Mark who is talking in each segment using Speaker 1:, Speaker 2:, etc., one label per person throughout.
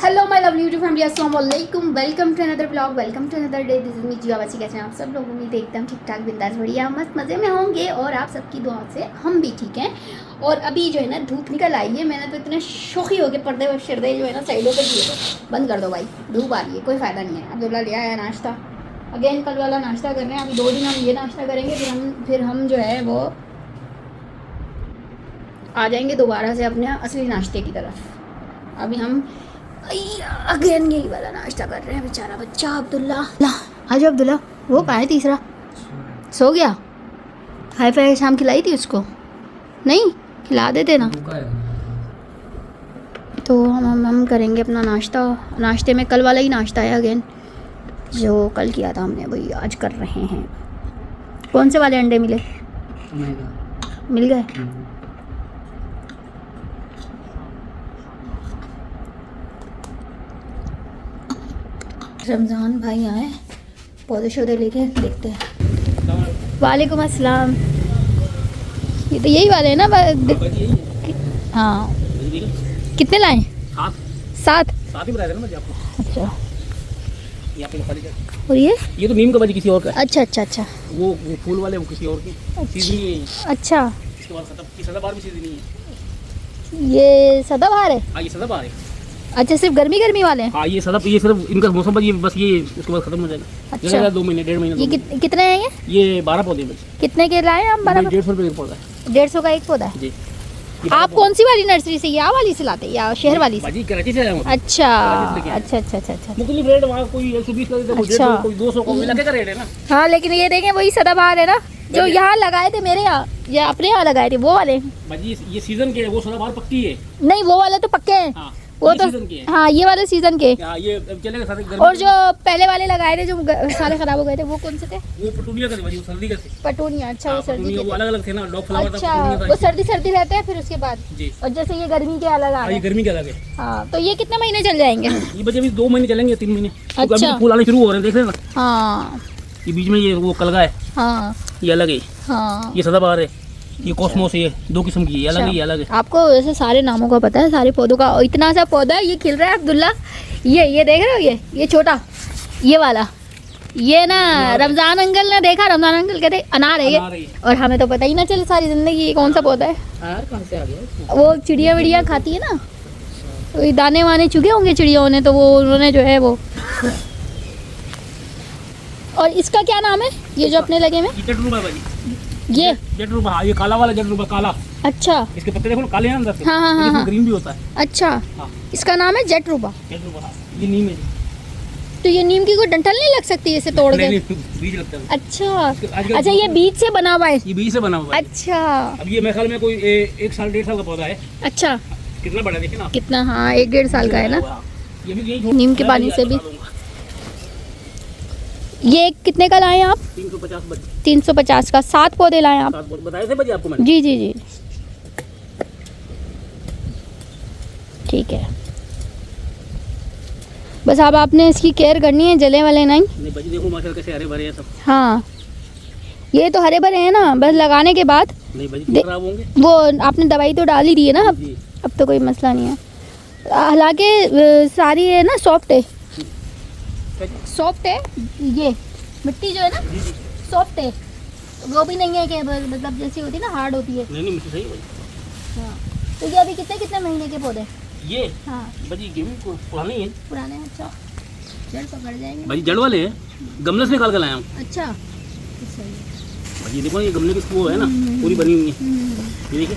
Speaker 1: Hello my lovely YouTube family, अस्सलाम वालेकुम। Welcome to another blog, welcome to another day. This is me Jiya Wasi. कैसे हैं आप सब लोग? उम्मीद है एकदम ठीक ठाक, बिंदास, बढ़िया, मस्त मज़े में होंगे और आप सबकी दुआ से हम भी ठीक हैं। और अभी जो है ना धूप निकल आई है। मैंने तो इतने शौकी हो के पर्दे व शर्दे जो है ना साइडों पर दिए थे। बंद कर दो भाई, धूप आ रही है, कोई फ़ायदा नहीं है। अब्दुल्ला ले आया नाश्ता, अगेन कल वाला नाश्ता कर रहे हैं। अभी 2 दिन हम ये नाश्ता करेंगे, फिर हम जो है वो आ जाएंगे दोबारा से अपने असली नाश्ते की तरफ। अभी हम अगेन यही वाला नाश्ता कर रहे हैं। बेचारा बच्चा अब्दुल्ला, आज अब्दुल्ला वो कहाँ है? तीसरा सो गया। हाई फाई शाम खिलाई थी उसको? नहीं खिला देते ना। तो हम करेंगे अपना नाश्ता। नाश्ते में कल वाला ही नाश्ता है अगेन, जो कल किया था हमने वही आज कर रहे हैं। कौन से वाले अंडे मिले? मिल गए। रमज़ान भाई आए, पौधे शौधे लेके देखते हैं। वालेकुम अस्सलाम। ये तो यही वाले हैं ना? हाँ। कितने लाए? 7
Speaker 2: ही बताया था ना मुझे आपको।
Speaker 1: अच्छा।
Speaker 2: ये
Speaker 1: और ये
Speaker 2: तो नीम का भाजी किसी और का है।
Speaker 1: अच्छा।
Speaker 2: वो फूल वाले वो किसी और की सीजनी है।
Speaker 1: अच्छा,
Speaker 2: इसके बाद सदाबहार भी सीजनी है।
Speaker 1: ये सदाबहार है।
Speaker 2: हाँ ये सदाबहार है।
Speaker 1: अच्छा, सिर्फ गर्मी वाले हैं।
Speaker 2: हाँ ये सिर्फ इनका मौसम बस ये उसके बाद खत्म हो जाएगा।
Speaker 1: अच्छा।
Speaker 2: 2 महीने 1.5 महीने।
Speaker 1: ये कितने हैं
Speaker 2: ये 12 पौधे बस।
Speaker 1: कितने के लाए हम?
Speaker 2: 150 रुपये का पौधा है।
Speaker 1: 150 का एक पौधा है
Speaker 2: जी।
Speaker 1: आप कौन सी वाली नर्सरी से, या वाली से लाते हैं या शहर वाली से?
Speaker 2: भाजी कराची से आया हूँ।
Speaker 1: अच्छा।
Speaker 2: मुख्तलिफ रेट वहाँ कोई 120 का देता है, कोई 150, कोई 200 का, मिला के रेट है ना।
Speaker 1: हाँ, लेकिन ये देखें वही सदाबहार है ना जो यहाँ लगाए थे मेरे यहाँ, या अपने यहाँ लगाए थे वो वाले।
Speaker 2: भाजी ये सीजन के है, वो सदाबहार पक्की है।
Speaker 1: नहीं, वो वाले तो पक्के हैं।
Speaker 2: हाँ,
Speaker 1: वो
Speaker 2: ये
Speaker 1: तो
Speaker 2: सीजन के है।
Speaker 1: हाँ, ये वाले सीजन के।
Speaker 2: हाँ, ये चलेगा सारे गर्मी।
Speaker 1: और जो पहले वाले लगाए थे जो सारे खराब हो गए थे, वो कौन से थे?
Speaker 2: वो पटूनिया का थे भाजी, वो सर्दी का थे।
Speaker 1: पटूनिया। अच्छा, वो सर्दी के
Speaker 2: वो
Speaker 1: थे।
Speaker 2: अलग अलग थे ना, डॉग फ्लावर था,
Speaker 1: अच्छा,
Speaker 2: पटूनिया था।
Speaker 1: वो सर्दी रहते हैं फिर उसके बाद
Speaker 2: जी।
Speaker 1: और जैसे ये गर्मी के अलग आ
Speaker 2: हाँ,
Speaker 1: गए।
Speaker 2: ये गर्मी के अलग है।
Speaker 1: हाँ, तो ये कितने महीने चल जाएंगे?
Speaker 2: ये बच्चे अभी 2 महीने चलेंगे, 3 महीने।
Speaker 1: अच्छा।
Speaker 2: अभी फूल आने शुरू हो रहे हैं, देख रहे हैं ना।
Speaker 1: हाँ
Speaker 2: ये बीच में ये वो कलगा है।
Speaker 1: हाँ
Speaker 2: ये अलग है।
Speaker 1: हाँ।
Speaker 2: ये सदाबहार है। ये कॉस्मोस है। 2 किस्म की, ये अलग है, ये अलग है।
Speaker 1: आपको वैसे सारे नामों का पता है, सारे पौधों का। इतना सा पौधा है, ये खिल रहा है अब्दुल्ला। ये देख रहे हो? ये छोटा, ये वाला, ये ना रमज़ान अंकल ने देखा। रमज़ान अंकल कहते अनार है ये, और हमें तो पता ही ना चले सारी जिंदगी ये कौन सा पौधा है।
Speaker 2: कहाँ से आ गया?
Speaker 1: वो चिड़िया विड़िया खाती है ना, तो दाने वाने चुगे होंगे चिड़ियों ने, तो वो उन्होंने जो है वो। और इसका क्या नाम है ये जो अपने लगे में?
Speaker 2: जटरूबा भाजी।
Speaker 1: ये
Speaker 2: जटरूबा। हाँ, ये काला वाला जटरूबा, काला।
Speaker 1: अच्छा।
Speaker 2: इसके पत्ते देखो ना, काले हैं अंदर से।
Speaker 1: हाँ।
Speaker 2: इसमें ग्रीन भी होता है।
Speaker 1: अच्छा।
Speaker 2: हाँ।
Speaker 1: इसका नाम है जटरूबा।
Speaker 2: जटरूबा। हाँ, ये नीम है।
Speaker 1: तो ये नीम की कोई डंठल नहीं लग सकती इसे तोड़ के?
Speaker 2: नहीं, बीज लगता है।
Speaker 1: अच्छा, ये बीज से बना हुआ है?
Speaker 2: ये बीज से बना हुआ है।
Speaker 1: अच्छा।
Speaker 2: अब ये मेरे ख्याल में कोई 1 साल 1.5 साल का पौधा है।
Speaker 1: अच्छा,
Speaker 2: कितना बड़ा देखिए ना
Speaker 1: कितना? हाँ, 1-1.5 साल का है ना।
Speaker 2: ये भी यही
Speaker 1: नीम के पानी से भी। ये कितने का लाए आप?
Speaker 2: 350
Speaker 1: 350 का 7 पौधे लाए आप?
Speaker 2: बताए थे भाजी आपको मैंने।
Speaker 1: जी। ठीक है, बस अब आपने इसकी केयर करनी है, जले वाले नहीं।
Speaker 2: नहीं भाजी देखो माशाल्लाह कैसे हरे भरे हैं सब।
Speaker 1: हाँ, ये तो हरे भरे हैं ना, बस लगाने के बाद।
Speaker 2: नहीं भाजी खराब होंगे।
Speaker 1: वो आपने दवाई तो डाल ही दी है ना अब?
Speaker 2: जी।
Speaker 1: अब तो कोई मसला नहीं है। हालांकि सारी है ना सॉफ्ट है। ये मिट्टी जो है ना सॉफ्ट है, वो भी नहीं है कि मतलब जैसी होती है ना हार्ड होती है।
Speaker 2: नहीं मिट्टी सही है भाई।
Speaker 1: हाँ, तो ये अभी कितने महीने के पौधे?
Speaker 2: ये
Speaker 1: हाँ,
Speaker 2: भाजी ये भी पुराने ही है।
Speaker 1: पुराने हैं। अच्छा, जड़ पकड़ जाएंगे
Speaker 2: भाजी जड़ वाले हैं, गमले से निकाल कर लाया हूँ।
Speaker 1: अच्छा, सही है।
Speaker 2: भाजी देखो ये गमले की वो है ना, पूरी बनी हुई है। ये देखिए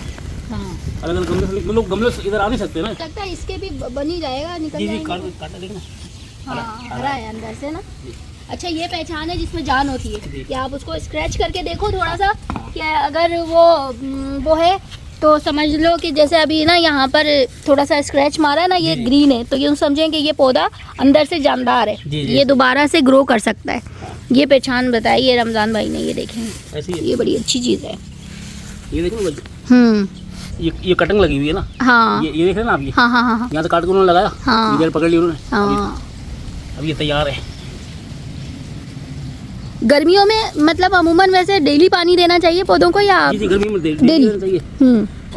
Speaker 1: हाँ,
Speaker 2: अलग अलग गमले से, लोग गमले से इधर आ नहीं सकते ना।
Speaker 1: लगता है इसके भी बन ही जाएगा, निकल
Speaker 2: जी
Speaker 1: जाएंगे।
Speaker 2: काटा देखना।
Speaker 1: हाँ, हरा है अंदर से ना। अच्छा, ये पहचान है जिसमें जान होती है कि आप उसको स्क्रैच करके देखो थोड़ा सा, कि अगर वो है तो समझ लो कि जैसे अभी ना यहाँ पर थोड़ा सा स्क्रैच मारा है ना, ये ग्रीन है, तो ये समझें कि ये पौधा अंदर से जानदार है। ये दोबारा से ग्रो कर सकता है। ये पहचान बताई है रमज़ान भाई ने। ये देखें, ये बड़ी अच्छी चीज़ है।
Speaker 2: ये देखो ये कटिंग लगी हुई है ना।
Speaker 1: हाँ,
Speaker 2: ये देख रहे हैं ना आप? ये
Speaker 1: हाँ।
Speaker 2: यहाँ से काट के उन्होंने लगाया।
Speaker 1: हाँ।
Speaker 2: इधर पकड़ ली उन्होंने।
Speaker 1: हाँ,
Speaker 2: अब ये तैयार है।
Speaker 1: गर्मियों में मतलब अमूमन वैसे डेली पानी देना चाहिए पौधों को, या
Speaker 2: जी गर्मी में
Speaker 1: डेली?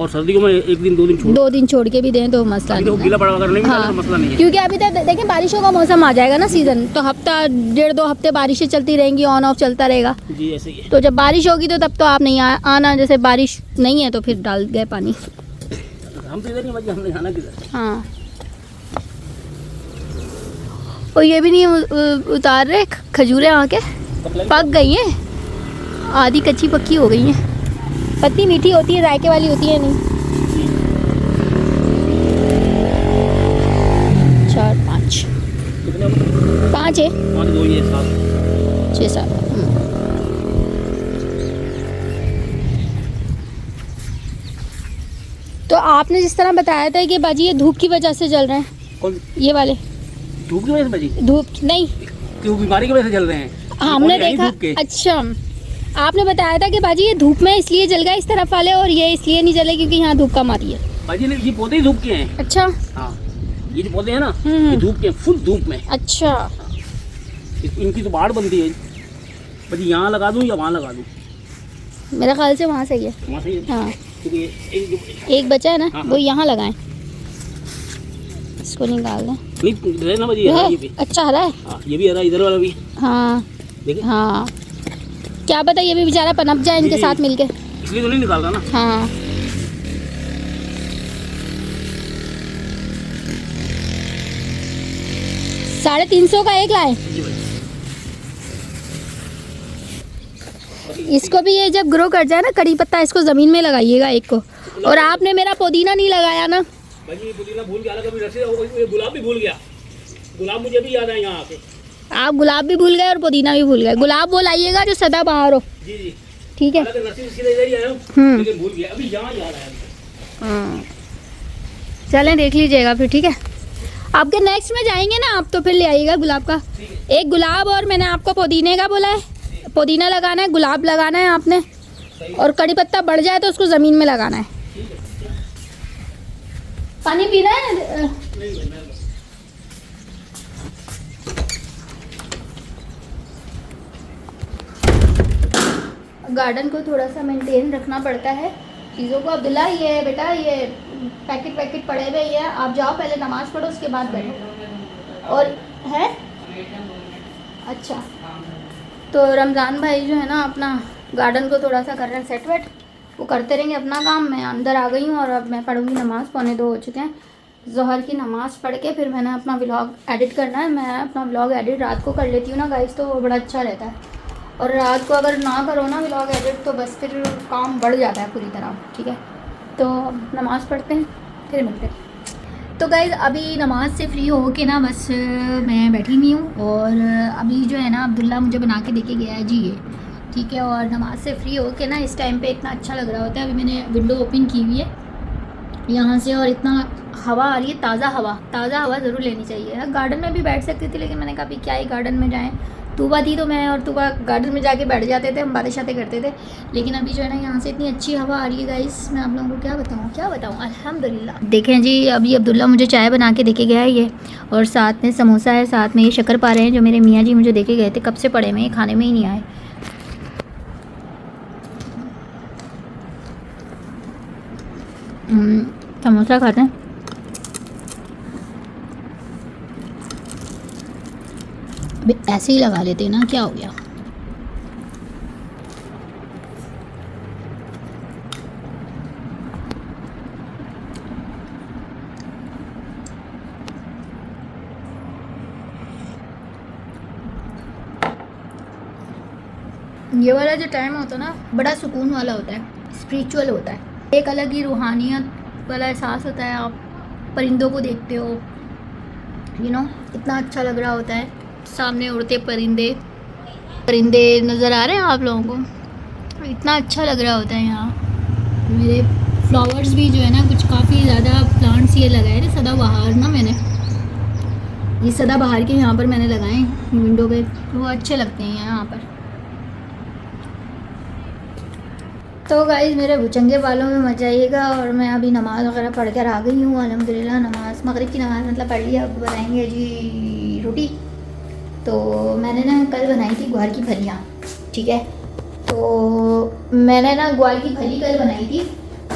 Speaker 2: और सर्दियों में एक दिन 2 दिन छोड़
Speaker 1: 2 दिन छोड़ के भी दें तो मसला
Speaker 2: अभी तो
Speaker 1: नहीं
Speaker 2: गीला पड़ा अगर नहीं मिला
Speaker 1: हाँ।
Speaker 2: तो मसला नहीं है।
Speaker 1: क्योंकि अभी तक देखिए बारिशों का मौसम आ जाएगा ना सीज़न, तो हफ्ता 1.5-2 हफ्ते बारिशें चलती रहेंगी, ऑन ऑफ चलता रहेगा।
Speaker 2: जी ऐसे ही है।
Speaker 1: तो जब बारिश होगी तो तब तो आप नहीं आना, जैसे बारिश नहीं है तो फिर डाल गए पानी।
Speaker 2: हम तो इधर नहीं बची, हमने जाना किधर।
Speaker 1: हाँ, और ये भी नहीं उतार रहे खजूरें आके पक गई हैं, आधी कच्ची पक्की हो गई हैं। पत्ती मीठी होती है, जायके वाली होती है नहीं। 4 5
Speaker 2: कितने
Speaker 1: 5 है,
Speaker 2: 5 2 ये 7
Speaker 1: 6 7। तो आपने जिस तरह बताया था कि बाजी ये धूप की वजह से जल रहे हैं,
Speaker 2: कौन
Speaker 1: ये वाले
Speaker 2: धूप की वजह से बजी
Speaker 1: धूप नहीं,
Speaker 2: क्यों बीमारी की वजह से जल रहे हैं।
Speaker 1: हमने
Speaker 2: और यही
Speaker 1: देखा।
Speaker 2: धूप के।
Speaker 1: अच्छा, आपने बताया था कि बाजी ये धूप में इसलिए जल गया इस तरफ वाले, और ये इसलिए नहीं जले क्योंकि यहाँ धूप कम आ रही है।
Speaker 2: बाजी ये पौधे ही धूप के हैं।
Speaker 1: अच्छा।
Speaker 2: हाँ ये जो पौधे हैं ना
Speaker 1: हम्म।
Speaker 2: ये धूप के हैं, फुल धूप में।
Speaker 1: अच्छा,
Speaker 2: इनकी तो बाढ़ बनती है। बाजी यहाँ लगा दूँ या वहाँ लगा दूँ।
Speaker 1: मेरे ख्याल से वहाँ सही है।
Speaker 2: वहाँ सही है
Speaker 1: हाँ,
Speaker 2: क्योंकि
Speaker 1: एक बचा है ना,
Speaker 2: हाँ,
Speaker 1: वो यहाँ लगाएं, इसको निकाल दें।
Speaker 2: नहीं रहे ना बाजी
Speaker 1: है?
Speaker 2: ये भी।
Speaker 1: अच्छा हरा है।
Speaker 2: हाँ ये भी हरा, इधर वाला भी
Speaker 1: हाँ
Speaker 2: देखिए।
Speaker 1: हाँ, क्या पता ये भी बेचारा पनप जाए इनके
Speaker 2: जी।
Speaker 1: साथ मिलके।
Speaker 2: इसलिए तो नहीं निकाल रहा ना।
Speaker 1: हाँ, $350 का एक लाए।
Speaker 2: जी भाई।
Speaker 1: इसको भी ये जब ग्रो कर जाए ना, कड़ी पत्ता इसको ज़मीन में लगाइएगा एक को। और आपने मेरा पुदीना नहीं लगाया ना।
Speaker 2: भाई पुदीना भूल गया, कभी रस्सी ये गुलाब भी भूल गया। गुलाब मुझे भी याद है यहाँ आके।
Speaker 1: आप गुलाब भी भूल गए और पुदीना भी भूल गए। गुलाब वो लाइएगा जो सदाबहार हो।
Speaker 2: जी जी
Speaker 1: ठीक है।
Speaker 2: हालांकि नर्सरी सीधे इधर ही आया हूँ,
Speaker 1: हम्म।
Speaker 2: लेकिन भूल गया। अभी यहाँ याद आया मुझे।
Speaker 1: हाँ, चलें देख लीजिएगा फिर, ठीक है। आपके नेक्स्ट में जाएंगे ना आप, तो फिर ले आइएगा गुलाब का। एक गुलाब, और मैंने आपको पुदीने का बोला है, पुदीना लगाना है, गुलाब लगाना है आपने, और कड़ी पत्ता बढ़ जाए तो उसको ज़मीन में लगाना है। पानी पीना है? गार्डन को थोड़ा सा मेंटेन रखना पड़ता है चीज़ों को। अब्दुल्ला ये बेटा ये पैकेट पड़े हुए ही है, आप जाओ पहले नमाज़ पढ़ो उसके बाद बैठो। और है अच्छा, तो रमज़ान भाई जो है ना अपना गार्डन को थोड़ा सा कर रहे हैं सेट वेट, वो करते रहेंगे अपना काम। मैं अंदर आ गई हूँ और अब मैं पढ़ूँगी नमाज़। 1:45 हो चुके हैं। ज़ोहर की नमाज़ पढ़ के फिर मैंने अपना व्लॉग एडिट करना है। मैं अपना व्लॉग एडिट रात को कर लेती हूँ ना गाइस, तो वो बड़ा अच्छा रहता है। और रात को अगर ना करो ना व्लॉग एडिट तो बस फिर काम बढ़ जाता है पूरी तरह, ठीक है। तो नमाज़ पढ़ते हैं फिर मिलते हैं। तो गाइज़ अभी नमाज़ से फ्री हो के ना बस मैं बैठी हुई हूँ, और अभी जो है ना अब्दुल्ला मुझे बना के देके गया है जी ये, ठीक है। और नमाज़ से फ्री हो के ना इस टाइम पे इतना अच्छा लग रहा होता है। अभी मैंने विंडो ओपन की हुई है यहाँ से, और इतना हवा आ रही है, ताज़ा हवा ज़रूर लेनी चाहिए। गार्डन में भी बैठ सकती थी, लेकिन मैंने कहा अभी क्या ही गार्डन में जाएँ। तूबा थी तो मैं और तूबा गार्डन में जाके बैठ जाते थे, हम बातें करते थे। लेकिन अभी जो है ना यहाँ से इतनी अच्छी हवा आ रही है गाइस, मैं आप लोगों को क्या बताऊँ अल्हम्दुलिल्लाह। देखें जी, अभी अब्दुल्ला मुझे चाय बना के देके गया है ये, और साथ में समोसा है, साथ में ये शक्कर पा रहे हैं जो मेरे मियाँ जी मुझे देके गए थे। कब से पड़े में, ये खाने में ही नहीं आए। समोसा खाते हैं। अभी ऐसे ही लगा लेते हैं ना, क्या हो गया। ये वाला जो टाइम होता है ना बड़ा सुकून वाला होता है, स्पिरिचुअल होता है। एक अलग ही रूहानियत वाला एहसास होता है। आप परिंदों को देखते हो, यू नो, इतना अच्छा लग रहा होता है। सामने उड़ते परिंदे नज़र आ रहे हैं आप लोगों को, इतना अच्छा लग रहा होता है। यहाँ मेरे फ्लावर्स भी जो है ना कुछ काफ़ी ज़्यादा प्लांट्स ये लगाए थे सदाबहार ना, मैंने ये सदाबहार के यहाँ पर मैंने लगाए विंडो पे, वो अच्छे लगते हैं यहाँ पर। तो गाइस मेरे भुचंगे बालों में मच जाइएगा। और मैं अभी नमाज़ वगैरह पढ़ कर आ गई हूँ अल्हम्दुलिल्लाह। नमाज़ मगरिब की नमाज़ मतलब पढ़ लिया। अब बनाएंगे जी रोटी। तो मैंने ना कल बनाई थी ग्वार की फलियाँ, ठीक है। तो मैंने ना ग्वार की फली कल बनाई थी,